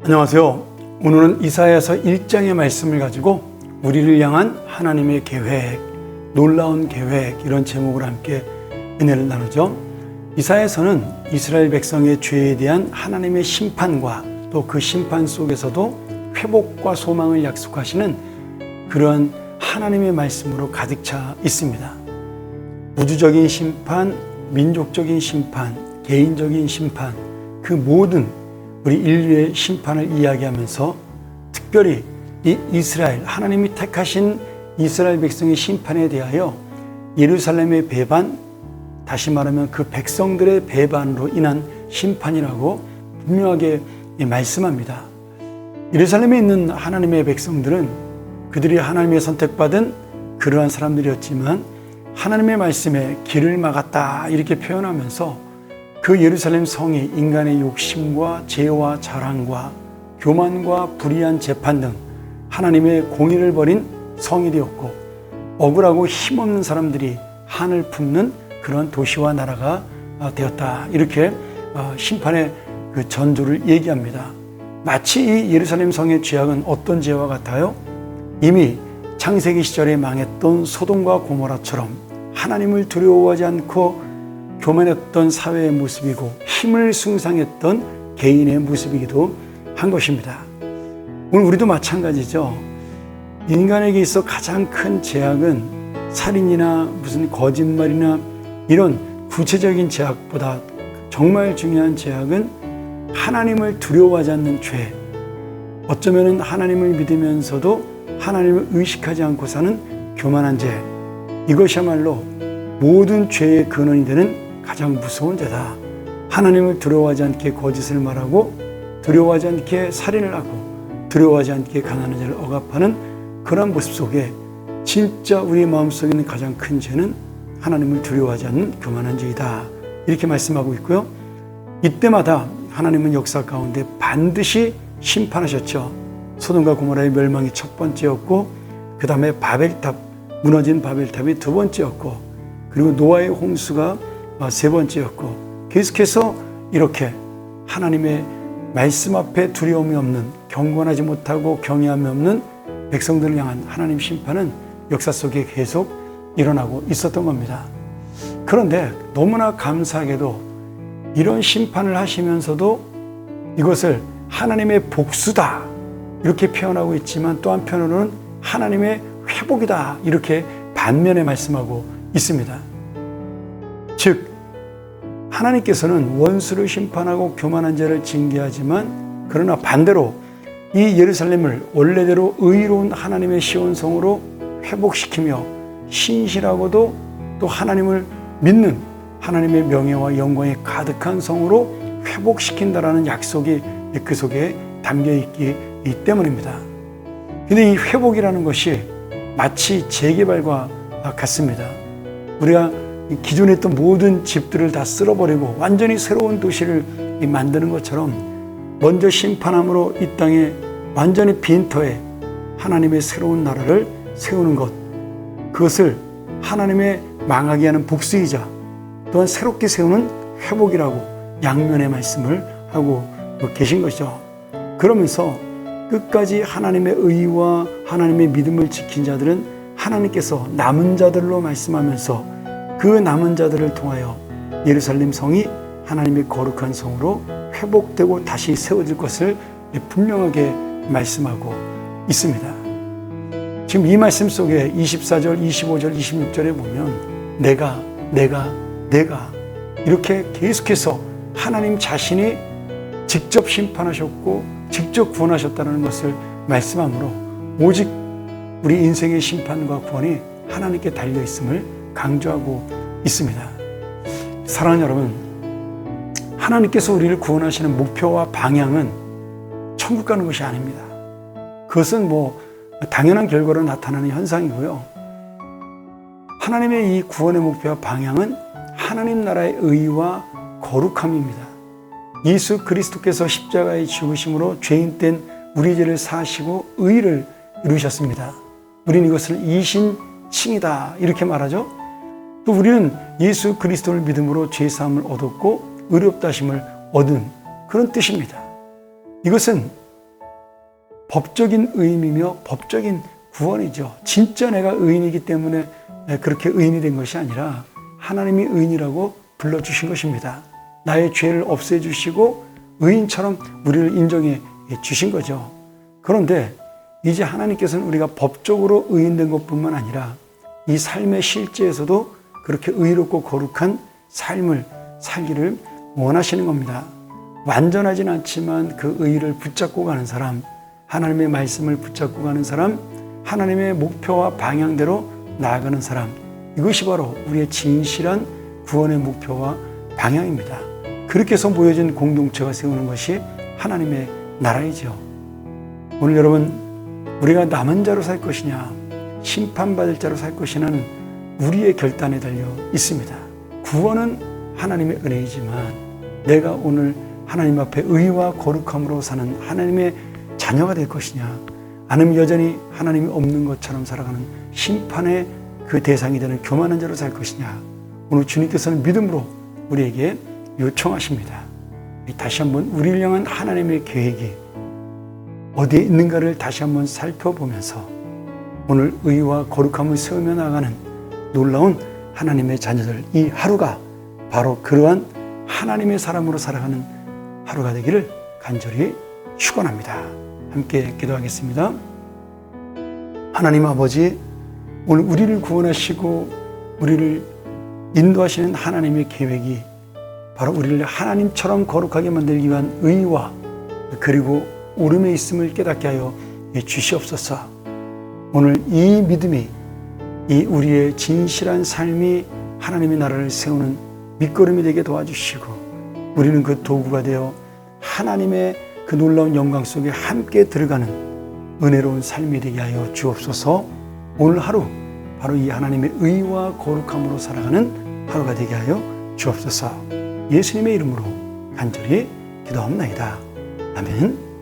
안녕하세요. 오늘은 이사야서 1장의 말씀을 가지고 우리를 향한 하나님의 계획, 놀라운 계획, 이런 제목으로 함께 은혜를 나누죠. 이사야서는 이스라엘 백성의 죄에 대한 하나님의 심판과 또 그 심판 속에서도 회복과 소망을 약속하시는 그런 하나님의 말씀으로 가득 차 있습니다. 우주적인 심판, 민족적인 심판, 개인적인 심판, 그 모든 우리 인류의 심판을 이야기하면서 특별히 이 이스라엘, 하나님이 택하신 이스라엘 백성의 심판에 대하여 예루살렘의 배반, 다시 말하면 그 백성들의 배반으로 인한 심판이라고 분명하게 말씀합니다. 예루살렘에 있는 하나님의 백성들은 그들이 하나님의 선택받은 그러한 사람들이었지만 하나님의 말씀에 길을 막았다 이렇게 표현하면서 그 예루살렘 성이 인간의 욕심과 죄와 자랑과 교만과 불의한 재판 등 하나님의 공의를 버린 성이 되었고 억울하고 힘없는 사람들이 한을 품는 그런 도시와 나라가 되었다. 이렇게 심판의 그 전조를 얘기합니다. 마치 이 예루살렘 성의 죄악은 어떤 죄와 같아요? 이미 창세기 시절에 망했던 소돔과 고모라처럼 하나님을 두려워하지 않고 교만했던 사회의 모습이고 힘을 숭상했던 개인의 모습이기도 한 것입니다. 오늘 우리도 마찬가지죠. 인간에게 있어 가장 큰 죄악은 살인이나 무슨 거짓말이나 이런 구체적인 죄악보다 정말 중요한 죄악은 하나님을 두려워하지 않는 죄. 어쩌면 하나님을 믿으면서도 하나님을 의식하지 않고 사는 교만한 죄. 이것이야말로 모든 죄의 근원이 되는 가장 무서운 죄다. 하나님을 두려워하지 않게 거짓을 말하고 두려워하지 않게 살인을 하고 두려워하지 않게 가난한 자를 억압하는 그런 모습 속에 진짜 우리 마음속에 있는 가장 큰 죄는 하나님을 두려워하지 않는 교만한 죄이다. 이렇게 말씀하고 있고요. 이때마다 하나님은 역사 가운데 반드시 심판하셨죠. 소돔과 고모라의 멸망이 첫 번째였고 그 다음에 바벨탑, 무너진 바벨탑이 두 번째였고 그리고 노아의 홍수가 세 번째였고 계속해서 이렇게 하나님의 말씀 앞에 두려움이 없는, 경건하지 못하고 경외함이 없는 백성들을 향한 하나님 심판은 역사 속에 계속 일어나고 있었던 겁니다. 그런데 너무나 감사하게도 이런 심판을 하시면서도 이것을 하나님의 복수다 이렇게 표현하고 있지만 또 한편으로는 하나님의 회복이다 이렇게 반면에 말씀하고 있습니다. 즉 하나님께서는 원수를 심판하고 교만한 자를 징계하지만 그러나 반대로 이 예루살렘을 원래대로 의로운 하나님의 시온성으로 회복시키며 신실하고도 또 하나님을 믿는 하나님의 명예와 영광이 가득한 성으로 회복시킨다라는 약속이 그 속에 담겨있기 때문입니다. 근데 이 회복이라는 것이 마치 재개발과 같습니다. 우리가 기존에 있던 모든 집들을 다 쓸어버리고 완전히 새로운 도시를 만드는 것처럼 먼저 심판함으로 이 땅에 완전히 빈터에 하나님의 새로운 나라를 세우는 것, 그것을 하나님의 망하게 하는 복수이자 또한 새롭게 세우는 회복이라고 양면의 말씀을 하고 계신 것이죠. 그러면서 끝까지 하나님의 의와 하나님의 믿음을 지킨 자들은 하나님께서 남은 자들로 말씀하면서 그 남은 자들을 통하여 예루살렘 성이 하나님의 거룩한 성으로 회복되고 다시 세워질 것을 분명하게 말씀하고 있습니다. 지금 이 말씀 속에 24절, 25절, 26절에 보면 내가 이렇게 계속해서 하나님 자신이 직접 심판하셨고 직접 구원하셨다는 것을 말씀하므로 오직 우리 인생의 심판과 구원이 하나님께 달려있음을 강조하고 있습니다. 사랑하는 여러분, 하나님께서 우리를 구원하시는 목표와 방향은 천국 가는 것이 아닙니다. 그것은 당연한 결과로 나타나는 현상이고요. 하나님의 이 구원의 목표와 방향은 하나님 나라의 의와 거룩함입니다. 예수 그리스도께서 십자가에 죽으심으로 죄인 된 우리 죄를 사하시고 의를 이루셨습니다. 우리는 이것을 이신칭이다 이렇게 말하죠. 또 우리는 예수 그리스도를 믿음으로 죄사함을 얻었고 의롭다심을 얻은 그런 뜻입니다. 이것은 법적인 의미며 법적인 구원이죠. 진짜 내가 의인이기 때문에 그렇게 의인이 된 것이 아니라 하나님이 의인이라고 불러주신 것입니다. 나의 죄를 없애주시고 의인처럼 우리를 인정해 주신 거죠. 그런데 이제 하나님께서는 우리가 법적으로 의인된 것뿐만 아니라 이 삶의 실제에서도 그렇게 의롭고 거룩한 삶을 살기를 원하시는 겁니다. 완전하진 않지만 그 의의를 붙잡고 가는 사람, 하나님의 말씀을 붙잡고 가는 사람, 하나님의 목표와 방향대로 나아가는 사람, 이것이 바로 우리의 진실한 구원의 목표와 방향입니다. 그렇게 해서 모여진 공동체가 세우는 것이 하나님의 나라이죠. 오늘 여러분, 우리가 남은 자로 살 것이냐 심판받을 자로 살 것이냐는 우리의 결단에 달려 있습니다. 구원은 하나님의 은혜이지만 내가 오늘 하나님 앞에 의와 거룩함으로 사는 하나님의 자녀가 될 것이냐, 아니면 여전히 하나님이 없는 것처럼 살아가는 심판의 그 대상이 되는 교만한 자로 살 것이냐, 오늘 주님께서는 믿음으로 우리에게 요청하십니다. 다시 한번 우리를 향한 하나님의 계획이 어디에 있는가를 다시 한번 살펴보면서 오늘 의와 거룩함을 세우며 나가는 놀라운 하나님의 자녀들, 이 하루가 바로 그러한 하나님의 사람으로 살아가는 하루가 되기를 간절히 축원합니다. 함께 기도하겠습니다. 하나님 아버지, 오늘 우리를 구원하시고 우리를 인도하시는 하나님의 계획이 바로 우리를 하나님처럼 거룩하게 만들기 위한 의와 그리고 오름에 있음을 깨닫게 하여 주시옵소서. 오늘 이 믿음이, 이 우리의 진실한 삶이 하나님의 나라를 세우는 밑거름이 되게 도와주시고 우리는 그 도구가 되어 하나님의 그 놀라운 영광 속에 함께 들어가는 은혜로운 삶이 되게 하여 주옵소서. 오늘 하루 바로 이 하나님의 의와 거룩함으로 살아가는 하루가 되게 하여 주옵소서. 예수님의 이름으로 간절히 기도합니다. 아멘.